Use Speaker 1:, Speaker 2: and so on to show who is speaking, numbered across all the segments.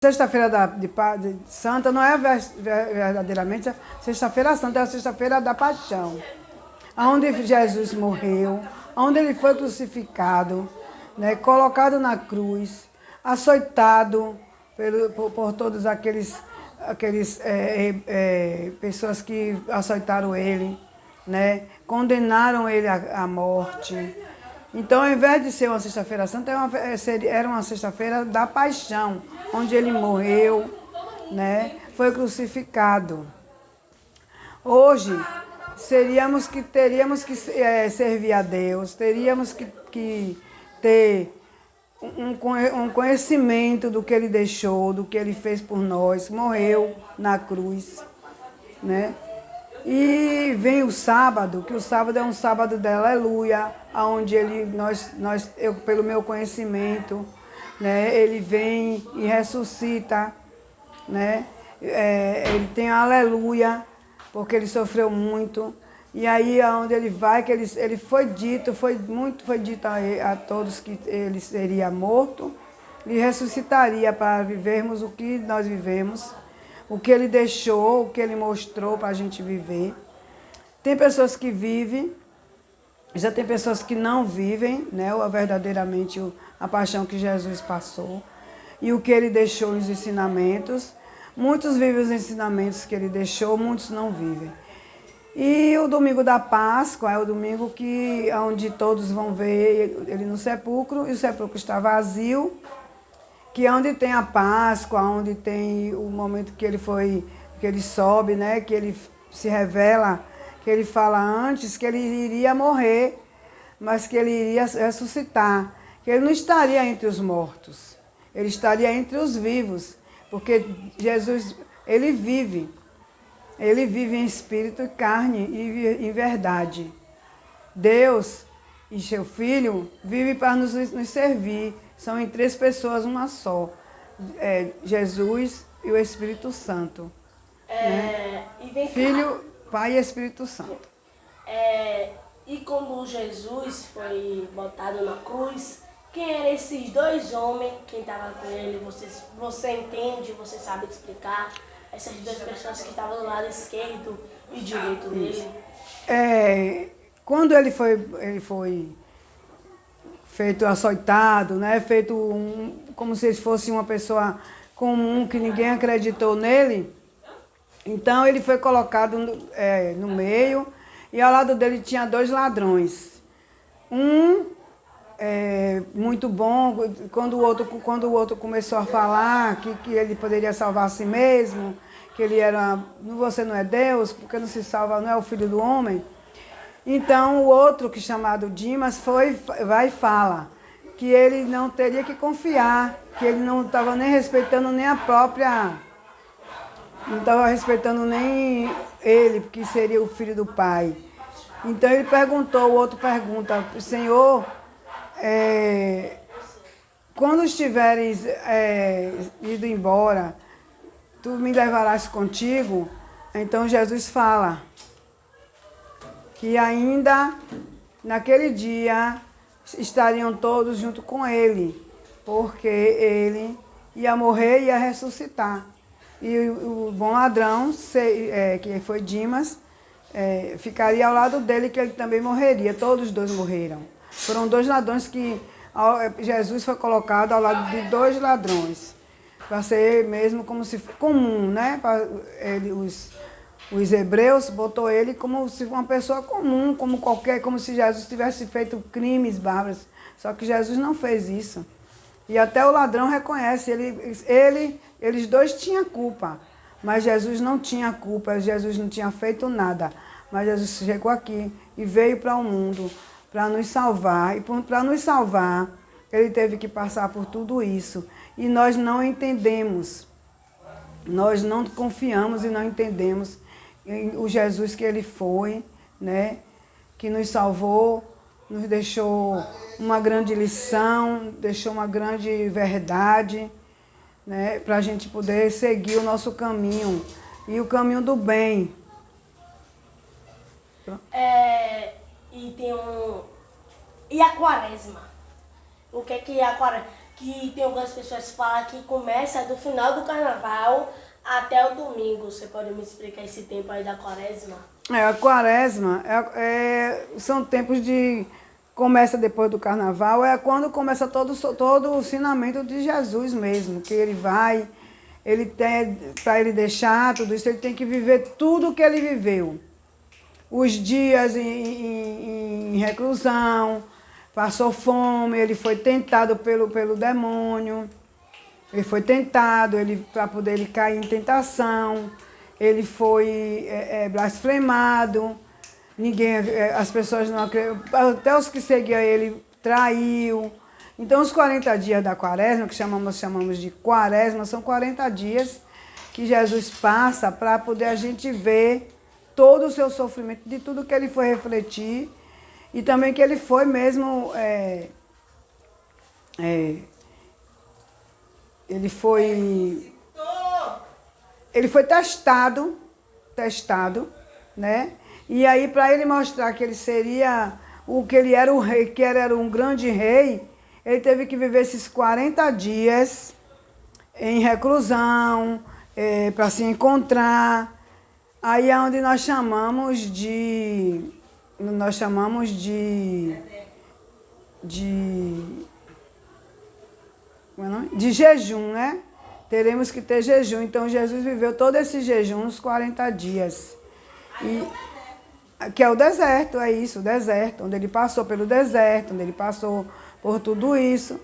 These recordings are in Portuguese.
Speaker 1: Sexta-feira de Santa não é verdadeiramente a Sexta-feira Santa, é a Sexta-feira da Paixão, onde Jesus morreu, onde ele foi crucificado, né, colocado na cruz, açoitado por todos aqueles pessoas que açoitaram ele, né, condenaram ele à morte. Então, ao invés de ser uma Sexta-feira Santa, era uma Sexta-feira da Paixão, onde ele morreu, né? Foi crucificado. Hoje, teríamos que servir a Deus, teríamos que ter um conhecimento do que ele deixou, do que ele fez por nós, morreu na cruz, né? E vem o sábado, que o sábado é um sábado de aleluia, onde eu, pelo meu conhecimento, né, ele vem e ressuscita, né? Ele tem a aleluia, porque ele sofreu muito. E aí, aonde ele vai, que ele foi dito a todos que ele seria morto e ressuscitaria para vivermos o que nós vivemos, o que ele deixou, o que ele mostrou para a gente viver. Tem pessoas que vivem, já tem pessoas que não vivem, né, verdadeiramente a paixão que Jesus passou e o que ele deixou, os ensinamentos. Muitos vivem os ensinamentos que ele deixou, muitos não vivem. E o domingo da Páscoa é o domingo onde todos vão ver ele no sepulcro, e o sepulcro está vazio, que é onde tem a Páscoa, onde tem o momento que ele sobe, né, que ele se revela, que ele fala antes que ele iria morrer, mas que ele iria ressuscitar, que ele não estaria entre os mortos, ele estaria entre os vivos, porque Jesus, ele vive em espírito e carne e em verdade. Deus e seu Filho vivem para nos servir. São em 3 pessoas, uma só. Jesus e o Espírito Santo. Né? Filho, Pai e Espírito Santo.
Speaker 2: E quando Jesus foi botado na cruz, quem eram esses 2 homens, quem estava com ele? Você entende, você sabe explicar? Essas 2 pessoas que estavam do lado esquerdo e direito dele?
Speaker 1: Quando ele foi feito açoitado, né? Feito como se fosse uma pessoa comum, que ninguém acreditou nele. Então ele foi colocado no meio, e ao lado dele tinha 2 ladrões. Muito bom, quando o outro começou a falar que ele poderia salvar a si mesmo, que ele você não é Deus, porque não se salva, não é o Filho do Homem. Então o outro, que chamado Dimas, vai e fala que ele não teria que confiar, que ele não estava nem respeitando nem não estava respeitando nem ele, porque seria o filho do Pai. Então o outro pergunta, Senhor, quando estiveres ido embora, tu me levarás contigo? Então Jesus fala que ainda naquele dia estariam todos junto com ele, porque ele ia morrer e ia ressuscitar. E o bom ladrão, que foi Dimas, ficaria ao lado dele, que ele também morreria. Todos os 2 morreram. Foram 2 ladrões que Jesus foi colocado ao lado de 2 ladrões, para ser mesmo como se comum, né? Os hebreus botou ele como se uma pessoa comum, como se Jesus tivesse feito crimes bárbaros. Só que Jesus não fez isso. E até o ladrão reconhece, eles 2 tinham culpa, mas Jesus não tinha culpa, Jesus não tinha feito nada. Mas Jesus chegou aqui e veio para o mundo para nos salvar. E para nos salvar, ele teve que passar por tudo isso. E nós não entendemos, nós não confiamos e não entendemos o Jesus que ele foi, né? Que nos salvou, nos deixou uma grande lição, deixou uma grande verdade, né? Para a gente poder seguir o nosso caminho, e o caminho do bem.
Speaker 2: E a quaresma? O que é a quaresma? que tem algumas pessoas que falam que começa do final do carnaval até o domingo. Você pode me explicar esse tempo aí da quaresma?
Speaker 1: A quaresma são tempos de... Começa depois do carnaval, é quando começa todo o ensinamento de Jesus mesmo, que ele vai, ele tem, para ele deixar tudo isso, ele tem que viver tudo o que ele viveu. Os dias em reclusão, passou fome, ele foi tentado pelo demônio, ele foi tentado, para poder ele cair em tentação, ele foi blasfemado. Ninguém, as pessoas não acreditam, até os que seguiam ele traiu. Então, os 40 dias da quaresma, que chamamos de quaresma, são 40 dias que Jesus passa para poder a gente ver todo o seu sofrimento, de tudo que ele foi refletir, e também que ele foi mesmo, ele foi testado, né? E aí, para ele mostrar que ele seria o que ele era, o rei, que era um grande rei, ele teve que viver esses 40 dias em reclusão, para se encontrar. Aí é onde nós chamamos de jejum, né? Teremos que ter jejum. Então, Jesus viveu todo esse jejum, uns 40 dias. Que é o deserto, é isso, o deserto, onde ele passou pelo deserto, onde ele passou por tudo isso,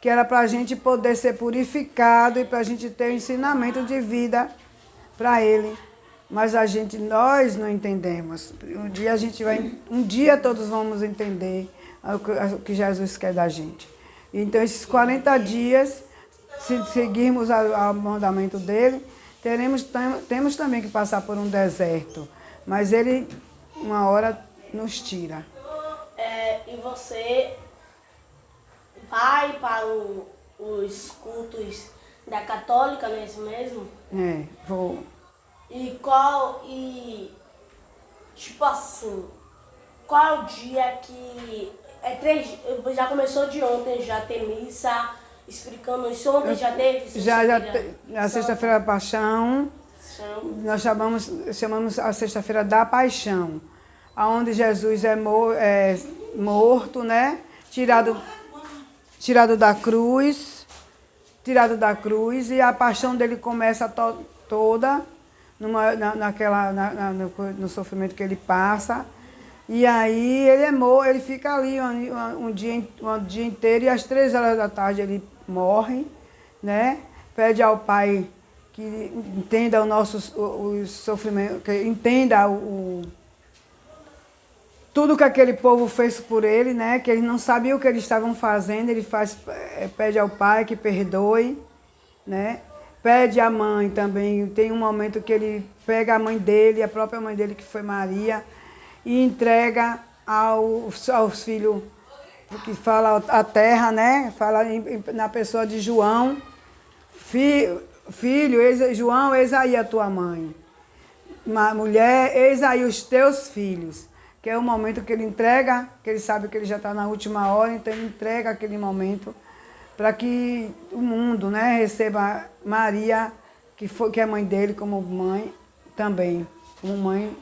Speaker 1: que era para a gente poder ser purificado e para a gente ter um ensinamento de vida para ele. Mas nós não entendemos. Um dia todos vamos entender o que Jesus quer da gente. Então, esses 40 dias, se seguirmos o mandamento dele, temos também que passar por um deserto. Mas ele, uma hora, nos tira.
Speaker 2: E você vai para os cultos da católica, não é isso mesmo?
Speaker 1: Vou.
Speaker 2: Tipo assim, qual é o dia que... já começou de ontem, já tem missa explicando isso, ontem já teve?
Speaker 1: A Sexta-feira da Paixão, nós chamamos a Sexta-feira da Paixão, onde Jesus é morto, né? Tirado da cruz, e a paixão dele começa toda no sofrimento que ele passa. E aí ele fica ali um dia inteiro, e às 3 horas da tarde ele morre, né? Pede ao Pai que entenda o sofrimento, que entenda tudo que aquele povo fez por ele, né? Que ele não sabia o que eles estavam fazendo, ele pede ao Pai que perdoe, né? Pede à mãe também, tem um momento que ele pega a mãe dele, a própria mãe dele, que foi Maria, e entrega aos filhos, que fala a terra, né? Fala na pessoa de João, filho, João, eis aí a tua mãe. Mulher, eis aí os teus filhos. Que é o momento que ele entrega, que ele sabe que ele já está na última hora, então ele entrega aquele momento para que o mundo, né, receba Maria, que é mãe dele, como mãe também, como mãe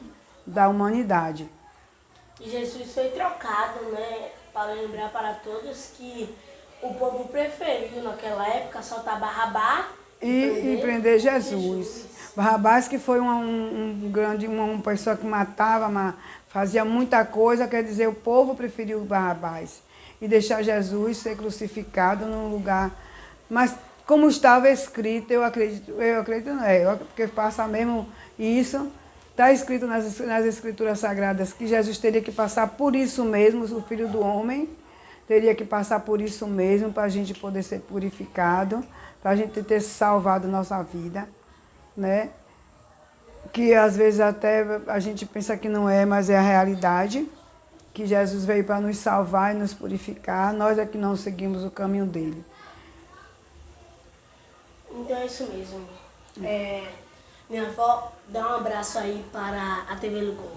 Speaker 1: da humanidade.
Speaker 2: E Jesus foi trocado, né, para lembrar para todos que o povo preferiu naquela época soltar Barrabás
Speaker 1: e prender Jesus. Barrabás, que foi uma pessoa que matava, fazia muita coisa, quer dizer, o povo preferiu Barrabás e deixar Jesus ser crucificado num lugar. Mas como estava escrito, eu acredito não, porque passa mesmo isso, está escrito nas Escrituras Sagradas que Jesus teria que passar por isso mesmo, o Filho do Homem teria que passar por isso mesmo para a gente poder ser purificado, para a gente ter salvado nossa vida, né? Que às vezes até a gente pensa que não é, mas é a realidade, que Jesus veio para nos salvar e nos purificar, nós é que não seguimos o caminho dele.
Speaker 2: Então é isso mesmo. Minha avó, dá um abraço aí para a TV Lugon.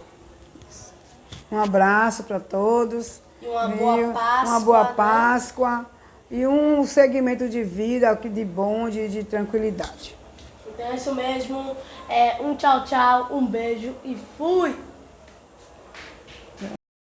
Speaker 1: Um abraço para todos.
Speaker 2: E uma boa Páscoa.
Speaker 1: Uma boa Páscoa. e um segmento de vida de bom, de tranquilidade.
Speaker 2: Então é isso mesmo. Um tchau, tchau, um beijo e fui!